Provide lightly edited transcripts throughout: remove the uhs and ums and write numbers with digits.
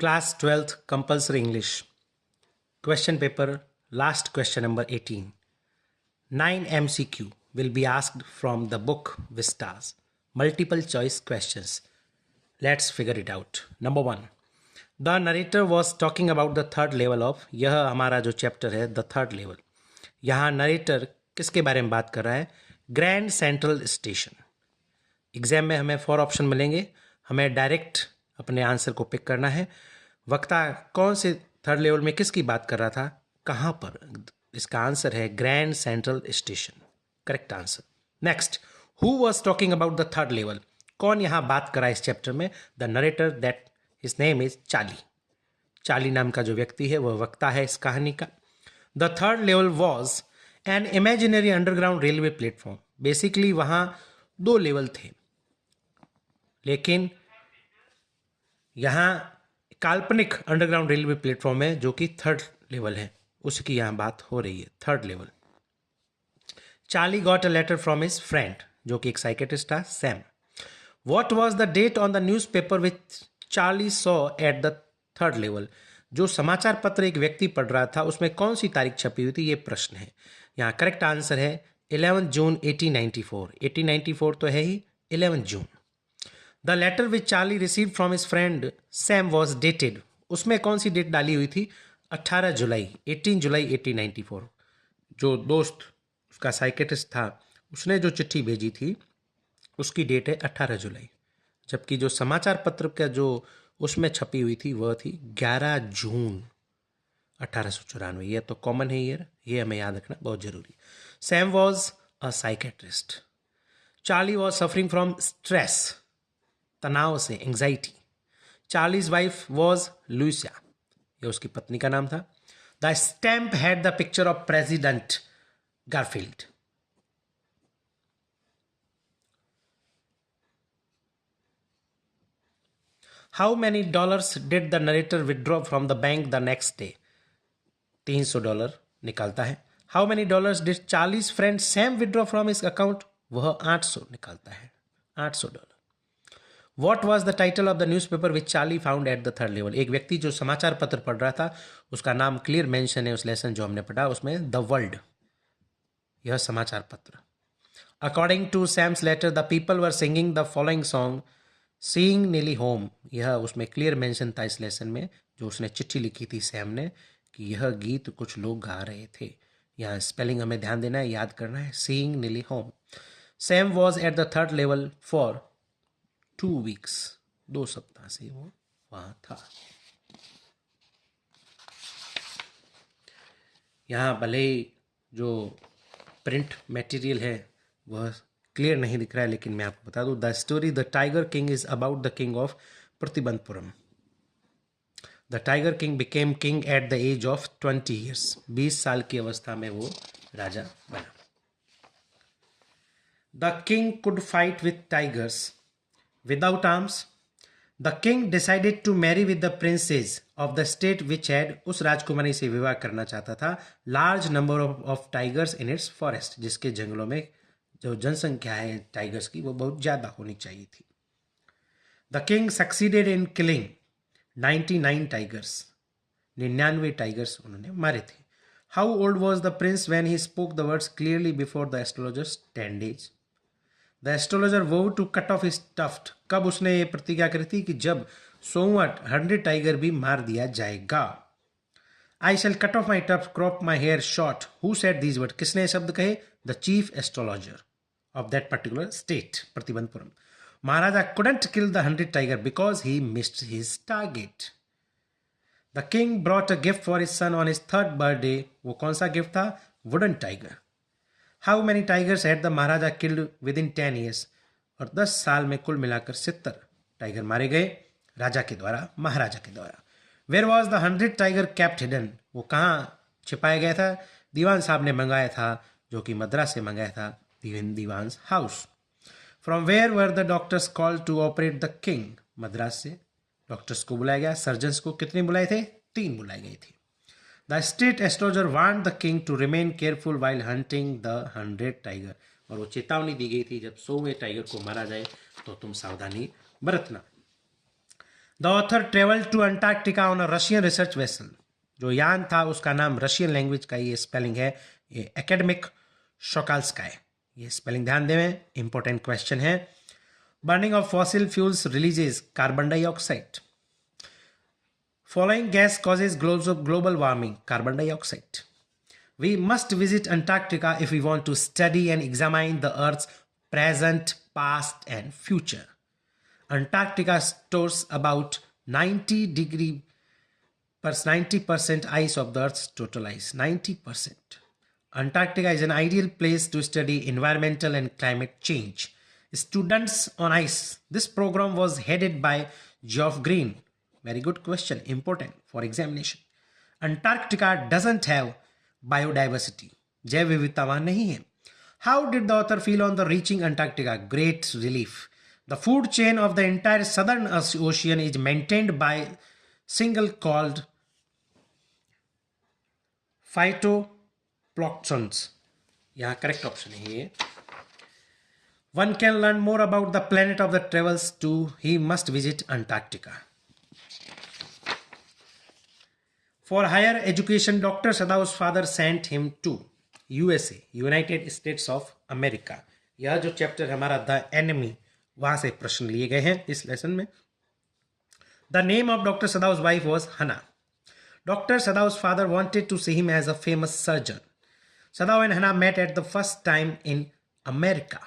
Class 12th Compulsory English. Question paper, last question number 18. 9 MCQ will be asked from the book Vistas. Multiple choice questions. Let's figure it out. Number 1. The narrator was talking about the third level of, यह हमारा जो chapter है the third level. यहाँ narrator किसके बारे में बात कर रहा है? Grand central station. एग्जाम में हमें 4 ऑप्शन मिलेंगे. हमें डायरेक्ट अपने आंसर को पिक करना है. वक्ता कौन से थर्ड लेवल में किसकी बात कर रहा था, कहाँ पर? इसका आंसर है grand central station. Correct answer. Next, who was talking about the third level? कौन यहाँ बात कर रहा है इस चैप्टर में? The narrator that his name is Charlie. Charlie नाम का जो व्यक्ति है वह वक्ता है इस कहानी का. The third level was an imaginary underground railway platform. Basically वहाँ 2 लेवल थे, लेकिन यहाँ काल्पनिक अंडरग्राउंड रेलवे प्लेटफॉर्म है जो कि थर्ड लेवल है, उसकी यहाँ बात हो रही है. Third level. Charlie got a letter from his friend, जो कि एक साइकेट्रिस्ट था, Sam. What was the date on the newspaper which Charlie saw at the third level? जो समाचार पत्र एक व्यक्ति पढ़ रहा था उसमें कौन सी तारीख छपी हुई थी, ये प्रश्न है. यहाँ करेक्ट आंसर है 11 जून 1894. 1894 तो है ही, 11 जून. The letter which Charlie receive from his friend Sam was dated. उसमें कौन सी डेट डाली हुई थी? 18 जुलाई 1894. जो दोस्त उसका साइकेट्रिस्ट था उसने जो चिट्ठी भेजी थी उसकी डेट है 18 जुलाई. जबकि जो समाचार पत्र का जो उसमें छपी हुई थी वह थी 11 जून 1894. ये तो कॉमन है ईयर, ये हमें याद रखना बहुत जरूरी. Sam was a psychiatrist. Charlie was suffering from stress, तनाव से, एंग्जाइटी. चार्लीज वाइफ वॉज लुइसिया, ये उसकी पत्नी का नाम था. The stamp had the picture of president Garfield. How many dollars did the narrator withdraw from the bank the next day? $300 निकालता है. How many dollars did Charlie's friend Sam withdraw from his account? वह 800 निकालता है. $800. What was the title of the news paper which Charlie found at the third level? एक व्यक्ति जो समाचार पत्र पढ़ रहा था उसका नाम क्लियर मेंशन है उस लेसन जो हमने पढ़ा उसमें, द वर्ल्ड, यह समाचार पत्र. According to Sam's letter the people were singing the following song seeing Nellie home. यह उसमें क्लियर मेंशन था इस लेसन में जो उसने चिट्ठी लिखी थी सैम ने कि यह गीत कुछ लोग गा रहे थे. यहाँ स्पेलिंग हमें ध्यान देना है, याद करना है. Seeing Nellie home. Sam was at the third level for 2 weeks. 2 सप्ताह से वो वहां था. यहाँ भले जो प्रिंट मटेरियल है वह क्लियर नहीं दिख रहा है, लेकिन मैं आपको बता दूं, the story the tiger king is about the king of Pratibandhapuram. The tiger king became king at the age of 20 years. 20 साल की अवस्था में वो राजा बना. The king could fight with tigers without arms. The king decided to marry with the princes of the state which had, उस राजकुमारी से विवाह करना चाहता था, large number of tigers in its forest, जिसके जंगलों में जो जनसंख्या है टाइगर्स की वो बहुत ज़्यादा होनी चाहिए थी. The king succeeded in killing 99 tigers. 99 tigers उन्होंने मारे थे. How old was the prince when he spoke the words clearly before the astrologer's 10 days? The astrologer vowed to cut off his tuft. कब उसने ये प्रतिज्ञा करी थी कि जब 100 टाइगर भी मार दिया जाएगा. I shall cut off my tuft, crop my hair short. Who said these word? किसने शब्द कहे? The chief astrologer of that particular state, Pratibandhapuram. Maharaja couldn't kill the 100 tiger because he missed his target. The king brought a gift for his son on his 3rd birthday. वो कौन सा gift था? Wooden tiger. How many tigers had the maharaja killed within 10 years? और 10 साल में कुल मिलाकर 70 tiger मारे गए राजा के द्वारा, महाराजा के द्वारा. Where was the 100 tiger kept hidden? वो कहाँ छिपाया गया था? दीवान साहब ने मंगाया था, जो कि मद्रास से मंगाया था, Dewan house. From where were the doctors call to operate the king? Madras से डॉक्टर्स को बुलाया गया. सर्जन्स को कितने बुलाए थे? 3 बुलाए गए थे. The state astrologer warned the king to remain careful while hunting the 100 tiger. और वो चेतावनी दी गई थी जब 100वें टाइगर को मारा जाए तो तुम सावधानी बरतना. The author travel to Antarctica on a Russian research vessel. जो यान था उसका नाम रशियन लैंग्वेज का ये स्पेलिंग है, ये एकेडमिक शोकाल्स्काय। ये स्पेलिंग ध्यान दें, इंपॉर्टेंट क्वेश्चन है। Burning of fossil fuels releases carbon dioxide. Following gas causes global warming, carbon dioxide. We must visit Antarctica if we want to study and examine the Earth's present, past, and future. Antarctica stores about 90% ice of the Earth's total ice. 90%. Antarctica is an ideal place to study environmental and climate change. Students on Ice. This program was headed by Geoff Green. Very good question, important for examination. Antarctica doesn't have biodiversity. जैव विविधता वहां नहीं है. How did the author feel on the reaching Antarctica? Great relief. The food chain of the entire southern ocean is maintained by single called phytoplankton. यहाँ correct option है ये. One can learn more about the planet of the travels to. He must visit Antarctica. For higher education, Dr. Sadau's father sent him to USA, United States of America. यह जो chapter हमारा the enemy, वहां से प्रश्न लिए गए हैं इस लेसन में. The name of Dr. Sadau's wife was Hannah. Dr. Sadau's father wanted to see him as a famous surgeon. Sadau and Hannah met at the first time in America.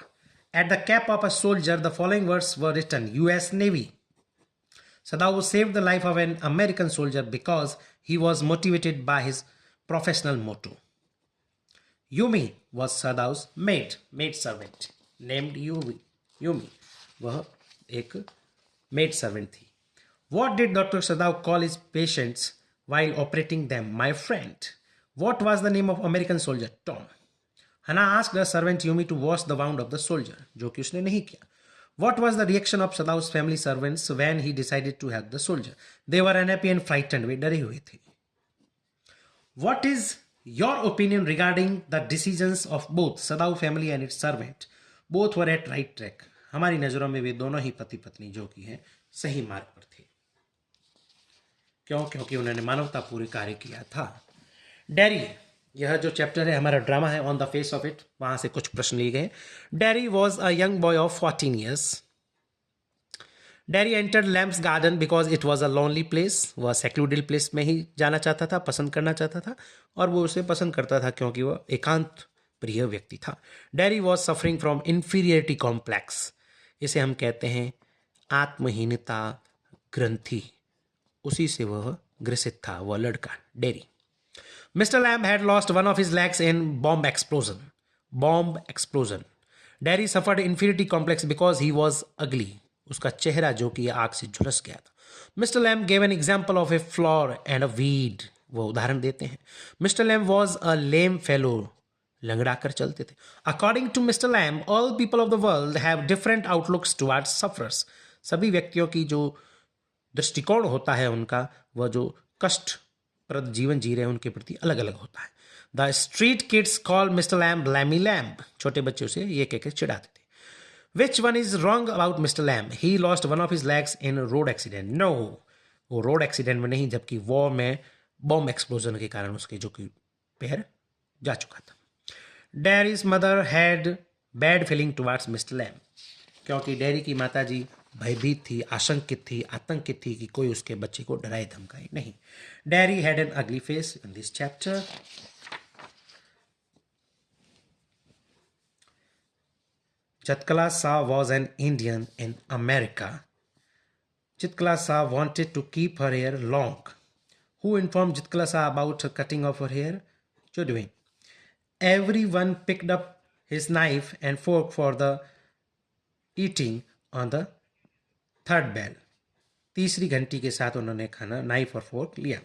At the cap of a soldier, the following words were written: U.S. Navy. Sadau saved the life of an American soldier because he was motivated by his professional motto. Yumi was Sadau's maid servant, named Yumi. वह एक maid servant थी. What did Dr. Sadau call his patients while operating them? My friend. What was the name of American soldier? Tom. Hannah asked her servant Yumi to wash the wound of the soldier, जो कि उसने नहीं किया. What was the reaction of Sadau's family servants when he decided to help the soldier? They were unhappy and frightened. वे डरे हुए थे. What is your opinion regarding the decisions of both Sadau family and its servant? Both were at right track. हमारी नजरों में वे दोनों ही पति पत्नी जो कि हैं सही मार्ग पर थे. क्यों? क्योंकि उन्होंने मानवतापूर्ण कार्य किया था. डैरी, यह जो चैप्टर है हमारा ड्रामा है on the face of it, वहां से कुछ प्रश्न लिए गए. Dairy was a young boy of 14 years. Dairy entered lamps garden because it was a lonely place. वह सेक्लूडेड प्लेस में ही जाना चाहता था, पसंद करना चाहता था, और वो उसे पसंद करता था क्योंकि वह एकांत प्रिय व्यक्ति था. Dairy was suffering from inferiority complex. इसे हम कहते हैं आत्महीनता ग्रंथि. उसी से वह ग्रसित था, वह लड़का dairy. Mr. Lamb had lost one of his legs in bomb explosion. Derry suffered inferiority complex because he was ugly. उसका चेहरा जो कि आग से झुलस गया था. Mr. Lamb gave an example of a flower and a weed. वो उदाहरण देते हैं. Mr. Lamb was a lame fellow. लंगड़ा कर चलते थे. According to Mr. Lamb, all people of the world have different outlooks towards sufferers. सभी व्यक्तियों की जो दृष्टिकोण होता है उनका, वह जो कष्ट प्रद जीवन जी रहे हैं उनके प्रति अलग अलग होता है. The street kids call mister Lamb Lamey Lamb. छोटे बच्चे उसे ये कहकर चिढ़ाते थे. Which one is wrong about mister Lamb? He lost one of his legs in road accident. No, वो रोड एक्सीडेंट में नहीं, जबकि वॉर में बॉम्ब एक्सप्लोजन के कारण उसके जो कि पैर जा चुका था. Derry's mother had bad feeling towards mister Lamb. क्योंकि डैरी की माता जी भयभीत थी, आशंकित थी, आतंकित थी कि कोई उसके बच्चे को डराए धमकाए नहीं. डैरी हैड एन अगली face in this chapter. Chatkala Shah was an Indian in America. Chatkala Shah wanted to keep her hair long. Who informed Chatkala Shah about her cutting of her hair? Jodwin. Everyone picked up his knife and fork for the eating on the third bell. तीसरी घंटी के साथ उन्होंने खाना knife और fork लिया.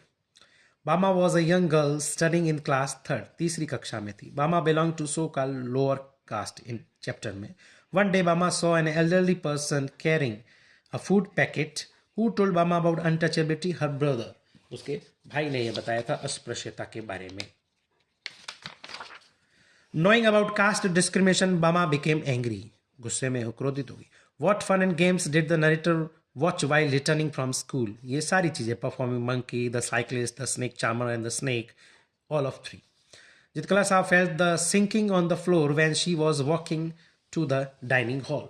Bama was a young girl studying in class third. तीसरी कक्षा में थी. Bama belong to so call lower caste in chapter में. One day Bama saw an elderly person carrying a food packet. Who told Bama about untouchability? Her brother. उसके भाई ने यह बताया था अस्पृश्यता के बारे में. नोइंग अबाउट कास्ट डिस्क्रिमिनेशन, बामा बिकेम एंग्री. गुस्से में क्रोधित हो गई. What fun and games did the narrator watch while returning from school, ये सारी चीज़ें, performing monkey, the cyclist, the snake charmer and the snake, all of three. Jitkala Saab felt the sinking on the floor when she was walking to the dining hall.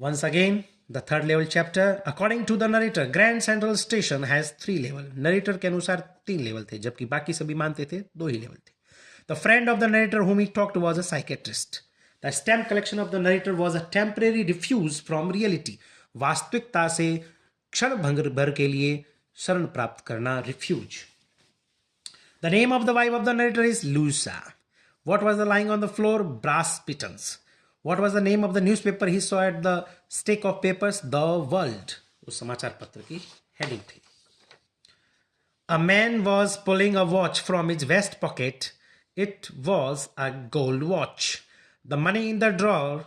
Once again, the third level chapter. According to the narrator, Grand Central Station has 3 level. Narrator के अनुसार 3 level थे, जबकि बाकी सभी मानते थे 2 ही level थे. The friend of the narrator whom he talked to was a psychiatrist. The stamp collection of the narrator was a temporary refuge from reality. वास्तविकता से क्षण भर के लिए शरण प्राप्त करना, refuge. The name of the wife of the narrator is Louisa. What was the lying on the floor? Brass pittance. What was the name of the newspaper he saw at the stack of papers? The World. उस समाचार पत्र की heading थी. A man was pulling a watch from his vest pocket. It was a gold watch. The money in the drawer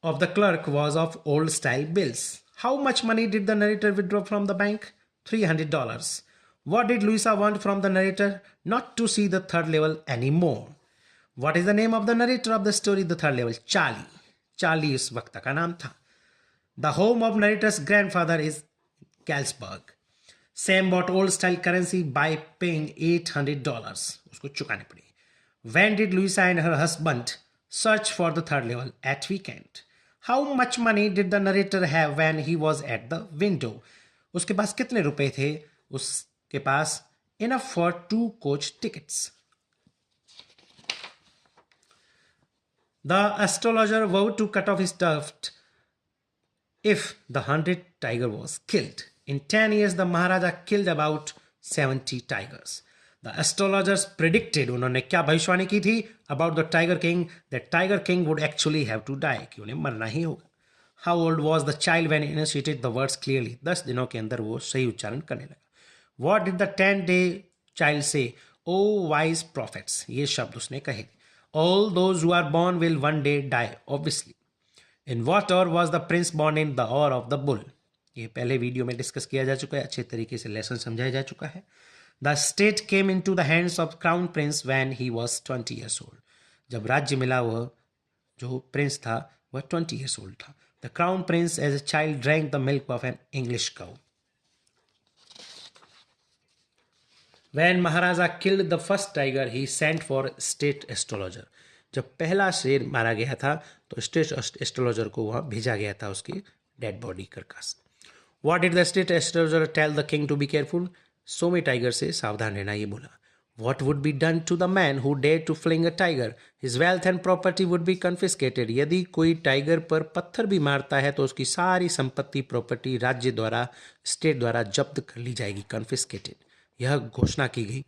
of the clerk was of old style bills. How much money did the narrator withdraw from the bank? $300. What did Louisa want from the narrator? Not to see the third level anymore. What is the name of the narrator of the story, the third level? Charlie. Charlie उस वक्त का नाम था. The home of narrator's grandfather is Galesburg. Sam bought old style currency by paying $800. उसको चुकाने पड़ी. When did Louisa and her husband search for the third level? At weekend. How much money did the narrator have when he was at the window? उसके पास कितने रुपए थे? उसके पास enough for 2 coach tickets. The astrologer vowed to cut off his tuft if the 100th tiger was killed. In 10 years, the Maharaja killed about 70 tigers. The astrologers predicted, उन्होंने क्या भविष्यवाणी की थी? About the tiger king, that tiger king would actually have to die, कि उन्हें मरना ही होगा. How old was the child when he initiated the words clearly? 10 दिनों के अंदर वो सही उच्चारण करने लगा. What did the 10-day child say? Oh wise prophets. ये शब्द उसने कहे. All those who are born will one day die, obviously. In what hour was the prince born? In the hour of the bull. ये पहले video में discuss किया जा चुका है, अच्छे तरीके से लेसन समझाया जा चुका है. The state came into the hands of crown prince when he was 20 years old. जब राज्य मिला वह जो प्रिंस था वह 20 years old था. The crown prince as a child drank the milk of an English cow. When Maharaja killed the first tiger, he sent for state astrologer. जब पहला शेर मारा गया था तो स्टेट एस्ट्रोलॉजर को वहाँ भेजा गया था उसकी dead body carcass. What did the state astrologer tell the king to be careful? सोमे टाइगर से सावधान रहना ये बोला. What would be done to the man who dared to fling a tiger? His wealth and property would be confiscated. यदि कोई tiger पर पत्थर भी मारता है तो उसकी सारी संपत्ति प्रॉपर्टी राज्य द्वारा स्टेट द्वारा जब्त कर ली जाएगी, confiscated. यह घोषणा की गई.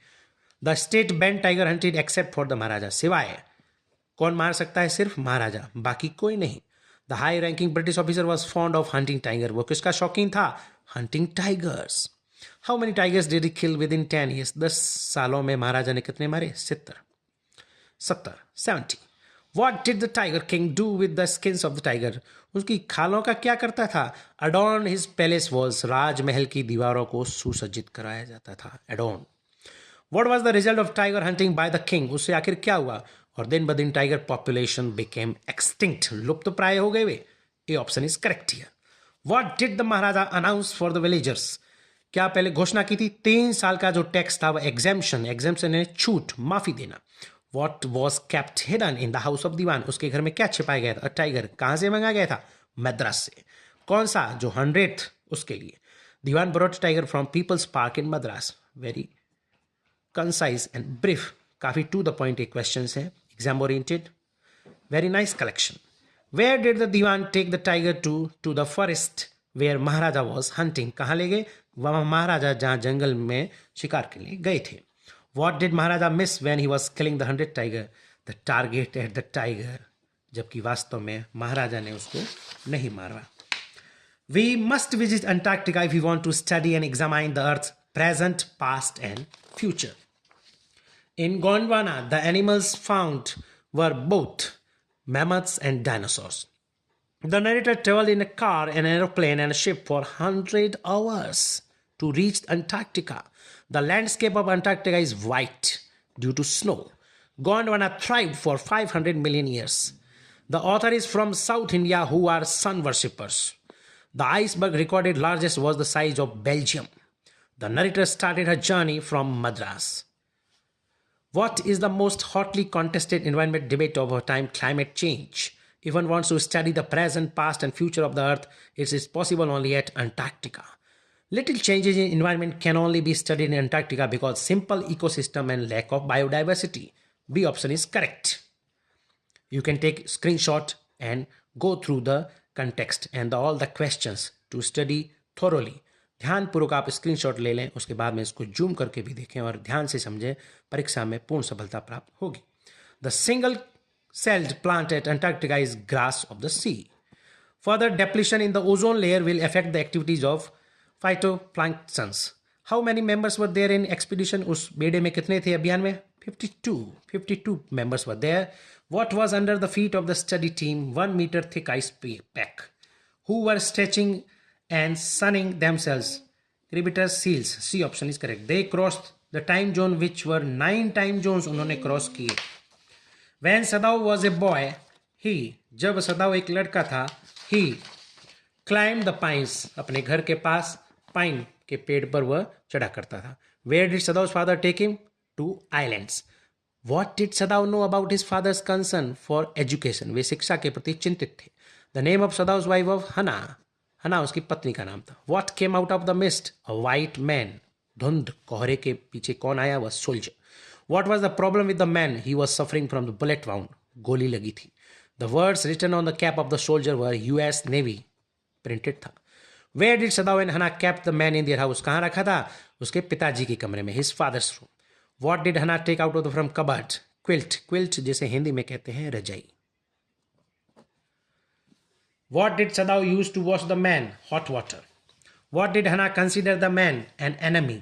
The state ban tiger hunted except for the maharaja. सिवाय कौन मार सकता है? सिर्फ महाराजा, बाकी कोई नहीं. The high ranking British officer was fond of hunting tiger. वो किसका शौकीन था? Hunting tigers. How many tigers did he kill with in 10 years? 10 सालों में महाराजा ने कितने मारे? 70. What did the tiger king do with the skins of the tiger? उसकी खालों का क्या करता था? Adorn his palace walls. राजमहल की दीवारों को सुसज्जित कराया जाता था. Adorn. What was the result of tiger hunting by the king? उससे आखिर क्या हुआ? और दिन ब दिन टाइगर पॉपुलेशन became extinct. लुप्त प्राय हो गए वे. ये option is correct here. What did the Maharaja announce for the villagers? क्या पहले घोषणा की थी? 3 साल का जो टैक्स था वह एग्जेम्पशन है छूट, माफी देना. What was kept hidden in the house of दीवान? उसके घर में क्या छिपाया गया था? टाइगर. कहाँ से मंगाया गया था? मद्रास से. कौन सा? जो 100th उसके लिए. दीवान brought tiger from People's Park in Madras. Very concise and brief. काफी to the point एक questions है. Exam oriented. Very nice collection. Where did the Diwan take the tiger to the forest where Maharaja was hunting? कहाँ ले गए? वह महाराजा जहाँ जंगल में शिकार के लिए गए थे. What did Maharaja miss when he was killing the 100th tiger? The target at the tiger. जबकि वास्तव में महाराजा ने उसको नहीं मारा. We must visit Antarctica if we want to study and examine the Earth's present, past and future. In Gondwana, the animals found were both mammoths and dinosaurs. The narrator traveled in a car, an aeroplane and a ship for 100 hours to reach Antarctica. The landscape of Antarctica is white due to snow. Gondwana thrived for 500 million years. The author is from South India who are sun worshippers. The iceberg recorded largest was the size of Belgium. The narrator started her journey from Madras. What is the most hotly contested environment debate of our time? Climate change. If one wants to study the present, past, and future of the Earth, it is possible only at Antarctica. Little changes in environment can only be studied in Antarctica because simple ecosystem and lack of biodiversity. B option is correct. You can take screenshot and go through the context and all the questions to study thoroughly. ध्यानपूर्वक आप screenshot ले लें, उसके बाद में इसको zoom करके भी देखें और ध्यान से समझें, परीक्षा में पूर्ण सफलता प्राप्त होगी. The single celled plant at Antarctica is grass of the sea. Further depletion in the ozone layer will affect the activities of phytoplanktons. How many members were there in expedition? उस बेड़े में कितने थे अभियान में? 52 members were there. What was under the feet of the study team? 1 meter thick ice pack. Who were stretching and sunning themselves? Crevitous seals. C option is correct. They crossed the time zone which were 9 time zones उन्होंने cross किए. When Sadao was a boy, he, जब सदाव एक लड़का था, he climbed the pines, अपने घर के पास pine के पेड़ पर वह चढ़ा करता था. Where did Sadao's father take him? To islands. What did Sadao know about his father's concern for education? वे शिक्षा के प्रति चिंतित थे. The name of Sadao's wife was Hana. हना उसकी पत्नी का नाम था. What came out of the mist? A white man. धुंध कोहरे के पीछे कौन आया? वह soldier. What was the problem with the man? He was suffering from the bullet wound. गोली लगी थी. The words written on the cap of the soldier were US Navy. Printed था. Where did Sadao and Hannah kept the man in their house? कहाँ रखा था? उसके पिताजी के कमरे में. His father's room. What did Hannah take out of the from cupboard? Quilt. Quilt जिसे हिंदी में कहते हैं रजाई. What did Sadao use to wash the man? Hot water. What did Hannah consider the man? An enemy.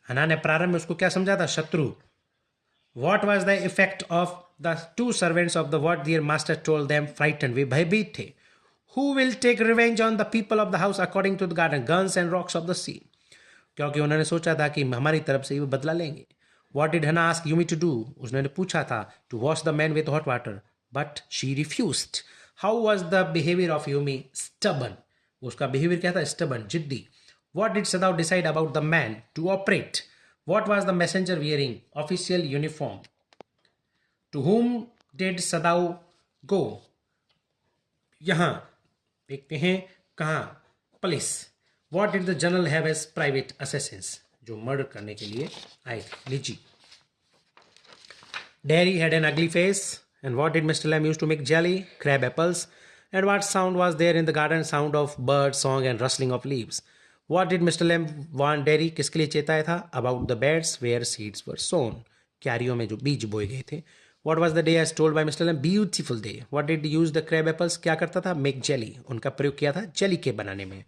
हना ने प्रारंभ में उसको क्या समझा था? शत्रु. What was the effect of the 2 servants of the what their master told them? Frightened. वे भयभीत थे. Who will take revenge on the people of the house according to the garden? Guns and rocks of the sea. क्योंकि उन्होंने सोचा था कि हमारी तरफ से वो बदला लेंगे. What did Hannah ask Yumi to do? उसने पूछा था to wash the man with hot water, but she refused. How was the behavior of Yumi? Stubborn. उसका behavior क्या था? Stubborn, जिद्दी. What did Sadao decide about the man to operate? What was the messenger wearing? Official uniform. To whom did Sadao go? यहाँ देखते हैं कहाँ? Police. What did the general have as private assassins? जो murder करने के लिए आए थे, निजी. Dairy had an ugly face. And what did Mr. Lamb use to make jelly? Crab apples. And what sound was there in the garden? Sound of bird song and rustling of leaves. What did Mr. Lamb want dairy? किसके लिए चेताया था? About the beds where seeds were sown. क्यारियों में जो बीज बोए गए थे. What was the day as told by Mr. Lamb? Beautiful day. What did he use the crab apples? क्या करता था? Make jelly. उनका प्रयोग किया था jelly के बनाने में.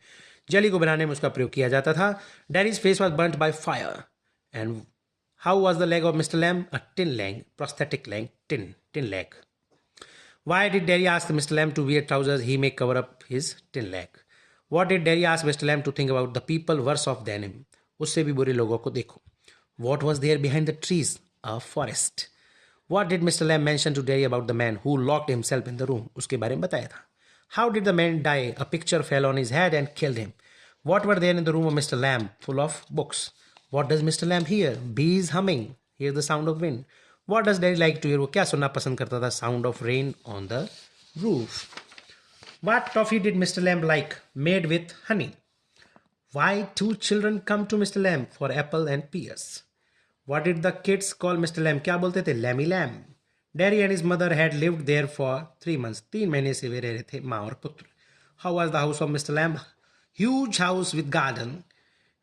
Jelly को बनाने में उसका प्रयोग किया जाता था. Daddy's face was burnt by fire. And how was the leg of Mr. Lamb? A tin leg, prosthetic leg, tin leg. Why did Daddy ask Mr. Lamb to wear trousers? He may cover up his tin leg. What did Daddy ask Mr. Lamb to think about? The people worse off than him. उससे भी बुरे लोगों को देखो. What was there behind the trees? A forest. What did Mr. Lamb mention to Daddy about the man who locked himself in the room? उसके बारे में बताया था. How did the man die? A picture fell on his head and killed him. What were there in the room of Mr. Lamb? Full of books. What does Mr. Lamb hear? Bees humming. Hear the sound of wind. What does Daddy like to hear? वो क्या सुनना पसंद करता था? Sound of rain on the roof. What toffee did Mr. Lamb like? Made with honey. Why 2 children come to Mr. Lamb? For apple and pears. What did the kids call Mr. Lamb? क्या बोलते थे? Lammy Lamb. Daddy and his mother had lived there for 3 months. 3 महीने से वे रह रहे थे, माँ और पुत्र. How was the house of Mr. Lamb? Huge house with garden.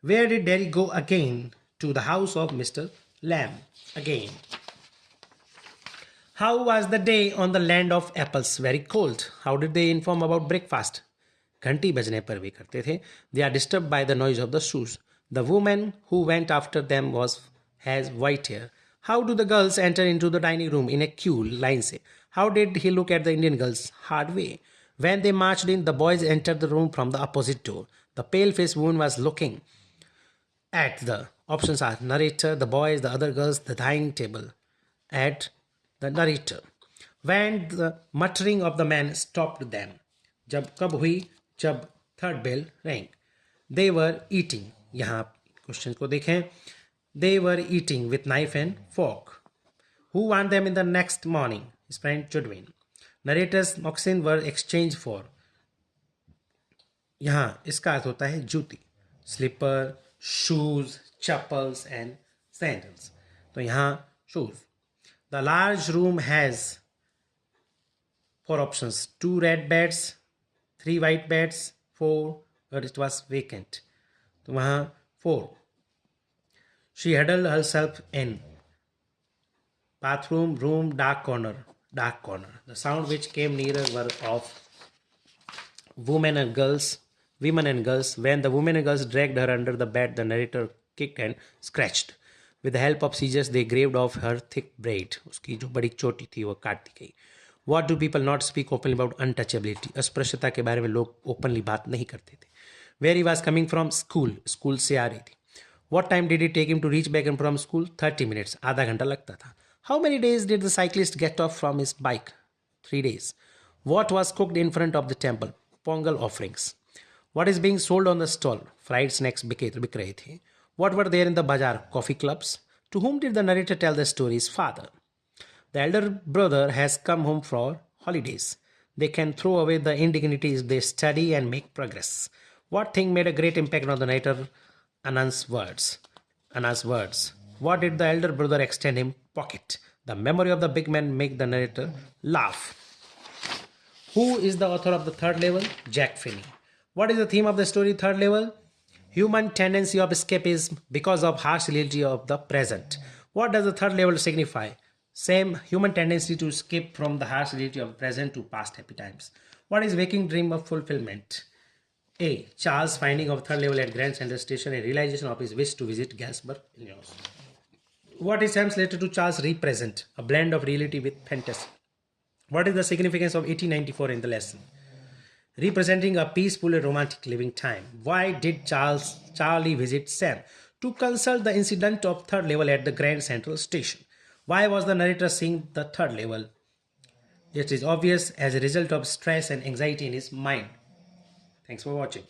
Where did Daddy go again? To the house of Mr. Lamb. Again. How was the day on the land of apples? Very cold. How did they inform about breakfast? घंटी बजने पर भी करते थे. They are disturbed by the noise of the shoes. The woman who went after them has white hair. How do the girls enter into the dining room? In a queue, line से. How did he look at the Indian girls? Hard way. When they marched in, the boys entered the room from the opposite door. The pale-faced woman was looking at the options are narrator, the boys, the other girls, the dining table. At the narrator. when the muttering of the man stopped them. जब कब हुई? जब third bell rang. They were eating. यहाँ question को देखें. They were eating with knife and fork. Who warned them in the next morning? His friend Judwin. Narrator's moccasins were exchanged for. यहाँ इसका अर्थ होता है जूती. Slipper, shoes, chappals and sandals. तो यहाँ shoes. The large room has 4 options: 2 red beds, 3 white beds, 4, but it was vacant. तो वहाँ 4. She huddled herself in. Bathroom, room, dark corner. Dark corner. The sound which came nearer were of women and girls. When the women and girls dragged her under the bed, the narrator kicked and scratched. With the help of scissors, they graved off her thick braid. उसकी जो बड़ी चोटी थी वो काट दी गई. What do people not speak openly about untouchability? अस्पृश्यता के बारे में लोग ओपनली बात नहीं करते थे. Where he was coming from? School. School से आ रही थी. What time did it take him to reach back and from school? 30 minutes. आधा घंटा लगता था. How many days did the cyclist get off from his bike? 3 days. What was cooked in front of the temple? Pongal offerings. What is being sold on the stall? Fried snacks बिक रहे थे. What were there in the bazaar? Coffee clubs. To whom did the narrator tell the story? His father. The elder brother has come home for holidays. They can throw away the indignities they study and make progress. What thing made a great impact on the narrator? Anand's words. What did the elder brother extend him? Pocket. The memory of the big man make the narrator laugh. Who is the author of the third level? Jack Finney. What is the theme of the story, third level? Human tendency of escapism because of harsh reality of the present. What does the third level signify? Same human tendency to escape from the harsh reality of present to past happy times. What is waking dream of fulfillment? A. Charles' finding of third level at Grand Central Station and realization of his wish to visit Galsburg, Illinois. What is Sam's letter to Charles represent? A blend of reality with fantasy. What is the significance of 1894 in the lesson? Representing a peaceful and romantic living time. Why did Charlie visit Sam? To consult the incident of third level at the Grand Central Station. Why was the narrator seeing the third level? It is obvious as a result of stress and anxiety in his mind. Thanks for watching.